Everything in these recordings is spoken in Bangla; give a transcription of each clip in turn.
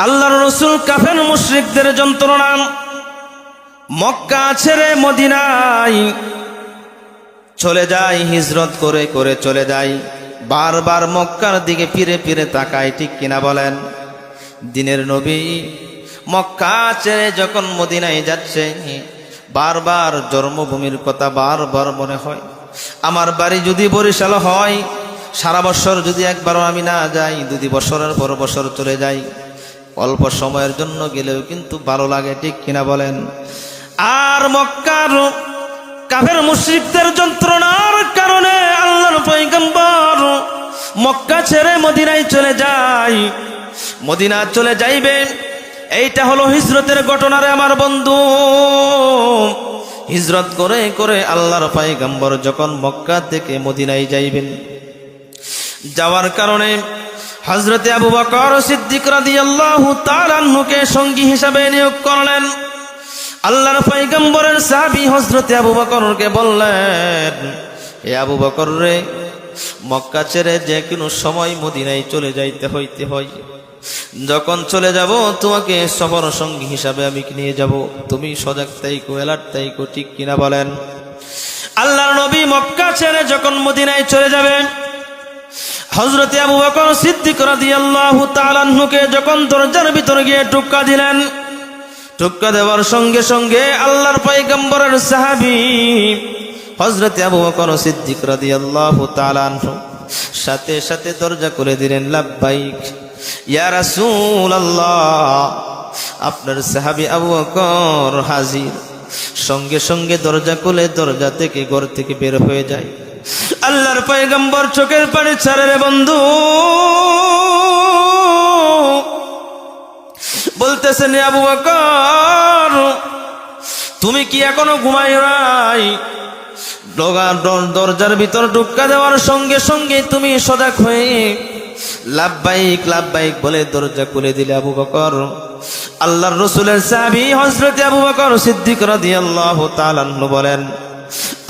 আল্লাহর রাসূল কাফের মুশরিকদের যন্ত্রণা, মক্কা ছেড়ে মদিনায় চলে যায়, হিজরত করে করে চলে যায়। বারবার মক্কার দিকে ফিরে ফিরে তাকায়, ঠিক কিনা বলেন? দিনের নবী মক্কা ছেড়ে যখন মদিনায় যাচ্ছে, বারবার জন্মভূমির কথা বারবার মনে হয়। আমার বাড়ি যদি বরিশাল হয়, সারা বছর যদি একবারও আমি না যাই, 2 বছরের পর বছর চলে যাই, অল্প সময়ের জন্য গেলেও কিন্তু ভালো লাগে, ঠিক কিনা বলেন? আর মক্কার কাফের মুশরিকদের যন্ত্রণার কারণে আল্লাহর পয়গম্বর মক্কা ছেড়ে মদিনায় চলে যায়। মদিনা চলে যাইবে, এইটা হলো হিজরতের ঘটনা রে আমার বন্ধু। হিজরত করে করে আল্লাহর পয়গম্বর যখন মক্কা থেকে মদিনায় যাইবেন, যাওয়ার কারণে হযরতে আবু বকর সিদ্দিক রাদিয়াল্লাহু তাআলা আনহুকে সঙ্গী হিসাবে নিয়োগ করলেন। আল্লাহর পয়গম্বরের সাহাবী হযরতে আবু বকরকে বললেন, এ আবু বকর রে, মক্কা ছেড়ে যে কোনো সময় মদিনায় চলে যাইতে হইতে হয়। যখন চলে যাব তোমাকে সফর সঙ্গী হিসাবে আমি নিয়ে যাব, তুমি সজাগ থাইকো, অ্যালার্ট থাইকো, ঠিক কিনা বলেন? আল্লাহর নবী মক্কা ছেড়ে যখন মদিনায় চলে যাবেন, হযরতে আবু বকর সিদ্দিক রাদিয়াল্লাহু তাআলা আনহুকে যখন দরজার ভিতরে গিয়ে টোক্কা দিলেন, টোক্কা দেওয়ার সঙ্গে সঙ্গে আল্লাহর পয়গম্বরের সাহাবী হযরতে আবু বকর সিদ্দিক রাদিয়াল্লাহু তাআলা আনহু সাথে সাথে দরজা খুলে দিলেন। লাব্বাইক ইয়া রাসূলুল্লাহ, আপনার সাহাবী আবু বকর হাজির। সঙ্গে সঙ্গে দরজা খুলে দরজা থেকে ঘর থেকে বের হয়ে যায়। আল্লাহর পয়গম্বর চোখের পানি ছাড়ে রে বন্ধু, বলতেছেন, আবু বকর তুমি কি এখনো ঘুমাই নাই? দরজার ভিতর ঢুক্কা দেওয়ার সঙ্গে সঙ্গে তুমি সজাগ হয়ে লাব্বাইক লাব্বাইক বলে দরজা খুলে দিলে আবু বকর। আল্লাহর রাসূলের সাহাবী হযরতে আবু বকর সিদ্দিক রাদিয়াল্লাহু তাআলা আনহু বলেন,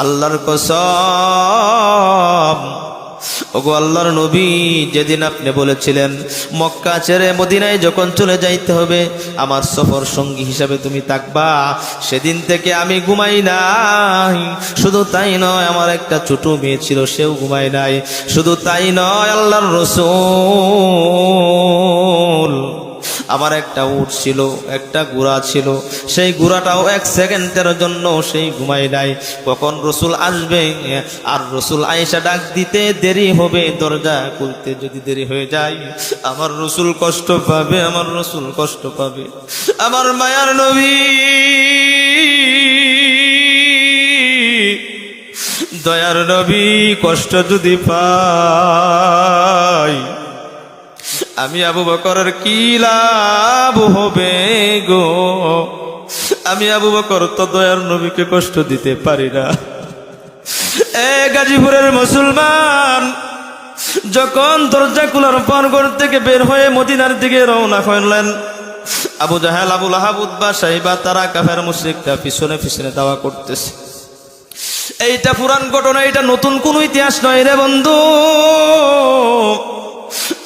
আল্লাহর কসম, ওগো আল্লাহর নবী, যেদিন আপনি বলেছিলেন মক্কা ছেড়ে মদিনায় যখন চলে যাইতে হবে আমার সফর সঙ্গী হিসাবে তুমি থাকবা, সেদিন থেকে আমি ঘুমাই নাই। শুধু তাই নয়, আমার একটা ছোট মেয়ে ছিল, সেও ঘুমাই নাই। শুধু তাই নয়, আল্লাহর রাসূল, আমার একটা উট ছিল, একটা ঘোড়া ছিল, সেই ঘোড়াটাও 1 সেকেন্ডের জন্য সেই ঘুমাই নাই। কখন রসুল আসবে আর রসুল আয়েশা ডাক দিতে দেরি হবে, দরজা খুলতে যদি দেরি হয়ে যায় আমার রসুল কষ্ট পাবে, আমার রসুল কষ্ট পাবে। আমার মায়ার নবী, দয়ার নবী কষ্ট যদি পায়, আমি আবু বকরের কি লাভ হবে গো? আমি আবু বকর তো দয়ার নবীকে কষ্ট দিতে পারি না। গাজীপুরের মুসলমান যখন দরজা খোলার পর ঘর থেকে বের হয়ে মদিনার দিকে রওনা করলেন, আবু জাহেল, আবু লাহাব, উতবা, সাইবা, তারা কাফের মুশরিকরা পিছনে পিছনে দাওয়া করতেছে। এইটা পুরান ঘটনা, এটা নতুন কোন ইতিহাস নয় রে বন্ধু।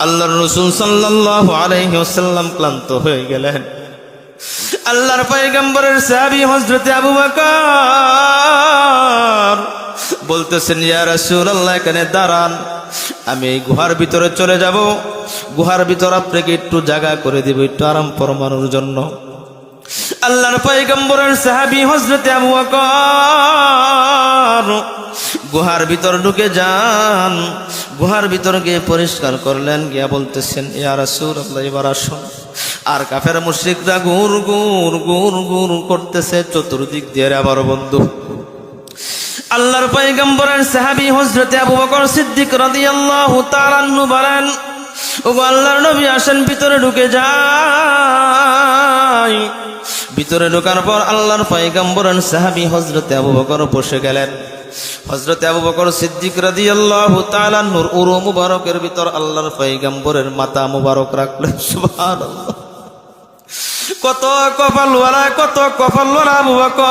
আল্লাহর রাসূল সাল্লাল্লাহু আলাইহি ওয়াসাল্লাম ক্লান্ত হয়ে গেলেন। আল্লাহর পয়গম্বরের সাহাবী হযরতে আবু বকর বলতেছেন, ইয়া রাসূলুল্লাহ, এখানে দাঁড়ান, আমি এই গুহার ভিতরে চলে যাব। গুহার ভিতর আপনাকে একটু জায়গা করে দিব, একটু আরাম ফরমানোর জন্য। আল্লাহর পয়গম্বরের সাহাবী হযরতে আবু বকর গুহার ভিতর ঢুকে যান। গুহার ভিতর গিয়ে পরিষ্কার করলেন, গিয়া বলতেছেন, ইয়া রাসূলুল্লাহ, এবার আসুন। আর কাফের মুশরিকরা গুর গুর গুর গুর করতেছে চতুর্দিক দিয়ে। আবার বন্ধু, আল্লাহর পয়গম্বরের সাহাবী হযরতে আবু বকর সিদ্দিক রাদিয়াল্লাহু তাআলা আনহু বলেন, ওগো আল্লাহর নবী, আসেন ভিতরে ঢুকে যাই। ভিতরে ঢোকার পর আল্লাহর পয়গম্বরের সাহাবী হযরতে আবু বকর বসে গেলেন। হযরতে আবু বকর সিদ্দিক রাদিয়াল্লাহু তাআলা নূর উরু মুবারকের ভিতর আল্লাহর পয়গম্বরের মাথা মুবারক রাখলেন। সুবহানাল্লাহ, কত কপালওয়ালা, কত কপালওয়ালা আবু বকর।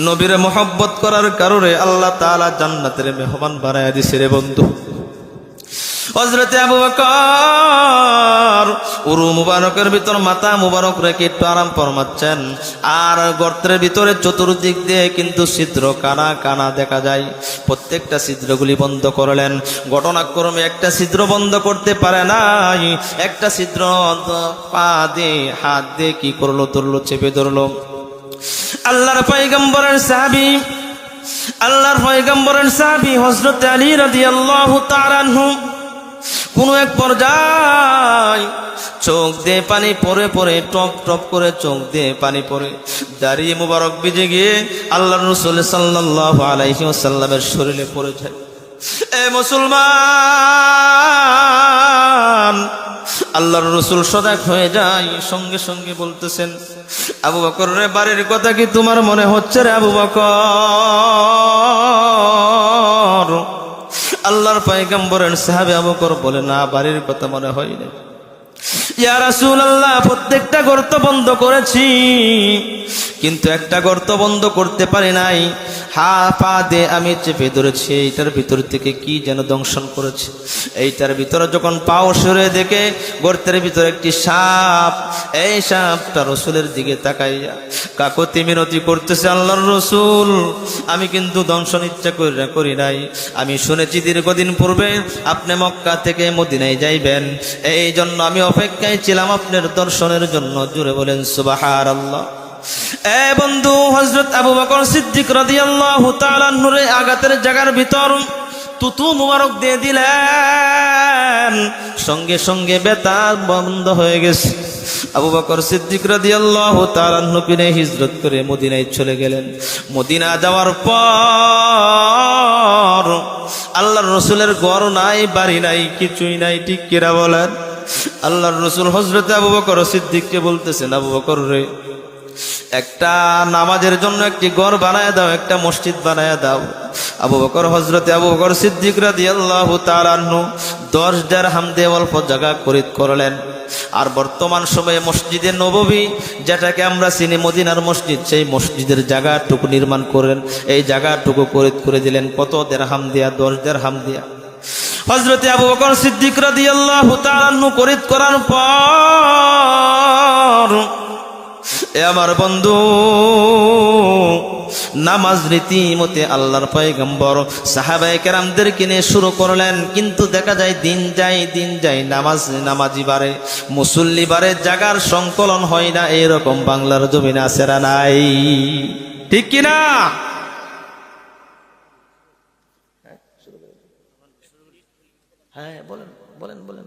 নবীর মহব্বত করার কারণে আল্লাহ তাআলা জান্নাতের মেহমান বানায়া দিছে রে বন্ধু। হযরতে আবু বকর উরু মুবারকের ভিতর মাথা মুবারক রেখে একটু আরাম ফরমাচ্ছেন, আর গর্তের ভিতরে চতুর্দিক দিয়ে কিন্তু ছিদ্র কানা কানা দেখা যায়। প্রত্যেকটা ছিদ্রগুলি বন্ধ করলেন। ঘটনাক্রমে একটা ছিদ্র বন্ধ করতে পারে নাই, একটা ছিদ্র পা দিয়ে হাত দিয়ে কি করলো, ধরলো, চেপে ধরলো। আল্লাহর পয়গম্বরের সাহাবী, আল্লাহর পয়গম্বরের সাহাবী হযরত আলী রাদিয়াল্লাহু তাআলা আনহু কোন এক পর্যায়ে চোখ দিয়ে পানি পড়ে পড়ে, টপ টপ করে চোখ দিয়ে পানি পড়ে, দাড়ি মুবারক ভিজে গিয়ে আল্লাহর রাসূল সাল্লাল্লাহু আলাইহি ওয়াসাল্লামের শরীরে পড়ে যায়। এ মুসলমান, আল্লাহর রাসূল সজাগ হয়ে যায়, সঙ্গে সঙ্গে বলতেছেন, আবু বকর রে, বাড়ির কথা কি তোমার মনে হচ্ছে রে আবু বকর? আল্লাহর পয়গম্বরের সাহাবী আবু বকর বলে, না, বাড়ির কথা মনে হয় না। ইয়া রাসূলুল্লাহ, প্রত্যেকটা গর্ত বন্ধ করেছি, কিন্তু একটা গর্ত বন্ধ করতে পারি নাই। পা দিয়ে আমি চেপে ধরেছি, এইটার ভিতর থেকে কি যেন দংশন করেছে। এইটার ভিতরে যখন পাও সরে দেখে গর্তের ভিতরে একটি সাপ, এই সাপটা রসুলের দিকে তাকাইয়া কাকতি মিনতি করতেছে, আল্লাহর রসুল, আমি কিন্তু দংশন ইচ্ছা করি নাই। আমি শুনেছি দীর্ঘদিন পূর্বে আপনি মক্কা থেকে মদিনায় যাইবেন, এই জন্য আমি অপেক্ষায় ছিলাম আপনার দর্শনের জন্য। জুড়ে বলেন সুবহানাল্লাহ। এ বন্ধু, হযরত আবু বকর সিদ্দিক রাদিয়াল্লাহু তাআলা নূরে আঘাতের জায়গার ভিতর তুতু মুবারক দিয়ে দিলেন, সঙ্গে সঙ্গে ব্যথা বন্ধ হয়ে গেছে। আবু বকর সিদ্দিক রাদিয়াল্লাহু তাআলা নূরে হিজরত করে মদিনায় চলে গেলেন। মদিনা যাওয়ার পর আল্লাহর রাসূলের ঘর নাই, বাড়ি নাই, কিছুই নাই, ঠিক কিনা বলেন? আল্লাহর রাসূল হযরত আবু বকর সিদ্দিককে বলতেছেন, আবু বকর রে, একটা নামাজের জন্য একটি ঘর বানায় দাও, একটা মসজিদ বানায় দাও। আবু বকর, হযরতে আবু বকর সিদ্দিক রাদিয়াল্লাহু তাআলা আনহু 10 দিরহাম দিয়ে অল্প জায়গা খরিদ করলেন। আর বর্তমান সময়ে মসজিদে নববী, যেটাকে আমরা চিনি মদিনার মসজিদ, সেই মসজিদের জায়গাটুকু নির্মাণ করেন, এই জায়গাটুকু খরিদ করে দিলেন কত দিরহাম দিয়া? 10 দিরহাম দিয়া। হযরতে আবু বকর সিদ্দিক রাদিয়াল্লাহু তাআলা আনহু খরিদ করার পর, এ আমার বন্ধু, নামাজ রীতিমতে আল্লাহর পয়গম্বর সাহাবায়ে কেরামদেরকে নিয়ে শুরু করলেন। কিন্তু দেখা যায় দিন যায় নামাজি বাড়ে, মুসল্লি বাড়ে, জাগার সংকলন হয় না। এইরকম বাংলার জমিনে আছে না নাই? ঠিক কিনা? হ্যাঁ, বলেন বলেন বলেন।